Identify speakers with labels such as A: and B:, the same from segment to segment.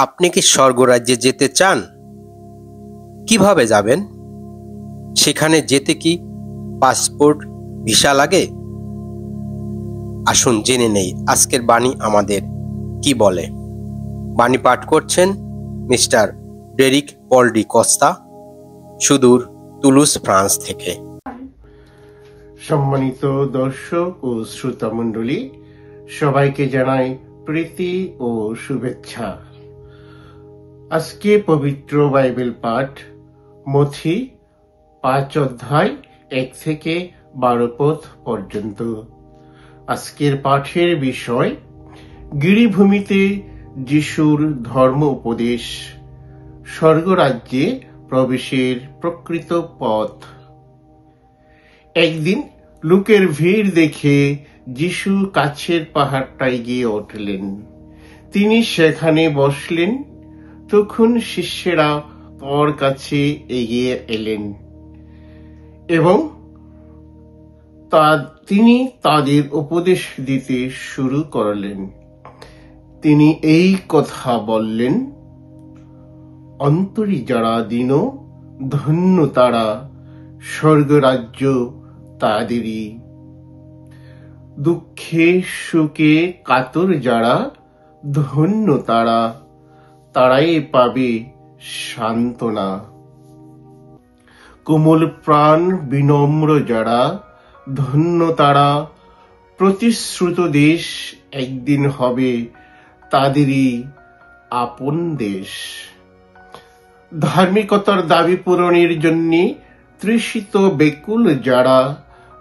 A: আপনি কি স্বর্গরাজ্যে যেতে চান? কিভাবে যাবেন? সেখানে যেতে কি পাসপোর্ট, ভিসা লাগে? আসুন জেনে নেই আজকের বাণী আমাদের কি বলে। বাণী পাঠ করছেন মিস্টার ডেরিক পল ডি কস্তা, সুদূর তুলুস, ফ্রান্স থেকে।
B: সম্মানিত দর্শক ও শ্রোতা মণ্ডলী, সবাইকে জানাই প্রীতি ও শুভেচ্ছা। আজকে পবিত্র বাইবেল পাঠ মথি 5 অধ্যায় 1 থেকে 12 পদ পর্যন্ত। আজকের পাঠের বিষয় গিরিভূমিতে যিশুর ধর্ম উপদেশ, স্বর্গরাজ্যে প্রবেশের প্রকৃত পথ। একদিন লোকের ভিড় দেখে যিশু কাছের পাহাড়টায় গিয়ে উঠলেন। তিনি সেখানে বসলেন। তখন শিষ্যেরা তার কাছে এগিয়ে এলেন এবং তিনি তাদের উপদেশ দিতে শুরু করলেন। তিনি এই কথা বললেন, অন্তরে যারা দীন, ধন্য তারা, স্বর্গরাজ্য তাদেরই। দুঃখে সুখে কাতর যারা, ধন্য তারা, তারাই পাবে সান্ত্বনা। কোমল প্রাণ বিনম্র যারা, ধন্য তারা, প্রতিশ্রুত দেশ একদিন হবে তাদেরই আপন দেশ। ধার্মিকতার দাবি পূরণের জন্য তৃষিত বেকুল যারা,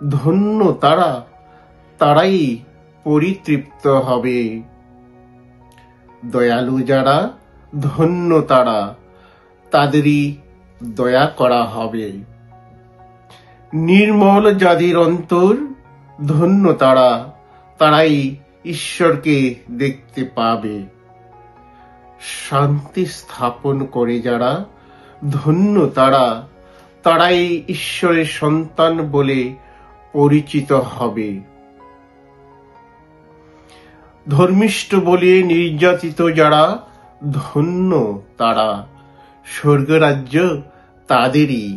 B: ধন্য তারা, তারাই পরিতৃপ্ত হবে। দয়ালু যারা, ধন্য তারা, তাদেরই দয়া করা হবে। নির্মল যাদের অন্তর, ধন্য তারা, তারাই ঈশ্বরকে দেখতে পাবে। শান্তি স্থাপন করে যারা, ধন্য তারা, তারাই ঈশ্বরের সন্তান বলে পরিচিত হবে। ধর্মিষ্ঠ বলে নির্যাতিত যারা, ধন্য তারা, স্বর্গরাজ্য তাদেরই।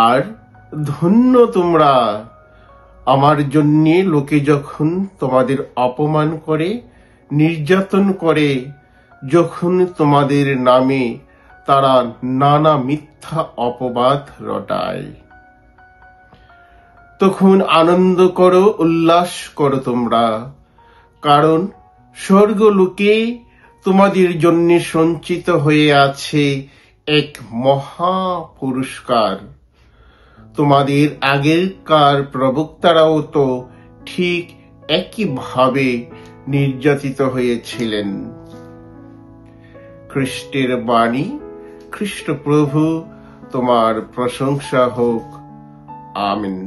B: আর ধন্য তোমরা, আমার জন্যে লোকে যখন তোমাদের অপমান করে, নির্যাতন করে, যখন তোমাদের নামে তারা নানা মিথ্যা অপবাদ রটায়, তখন আনন্দ করো, উল্লাস করো তোমরা, কারণ স্বর্গলোকে তোমাদের জন্য সঞ্চিত হয়ে আছে এক মহা পুরস্কার। তোমাদের আগেরকার প্রবক্তারাও তো ঠিক একইভাবে নির্যাতিত হয়েছিলেন। খ্রিস্টের বাণী। খ্রিস্ট প্রভু তোমার প্রশংসা হোক। আমিন।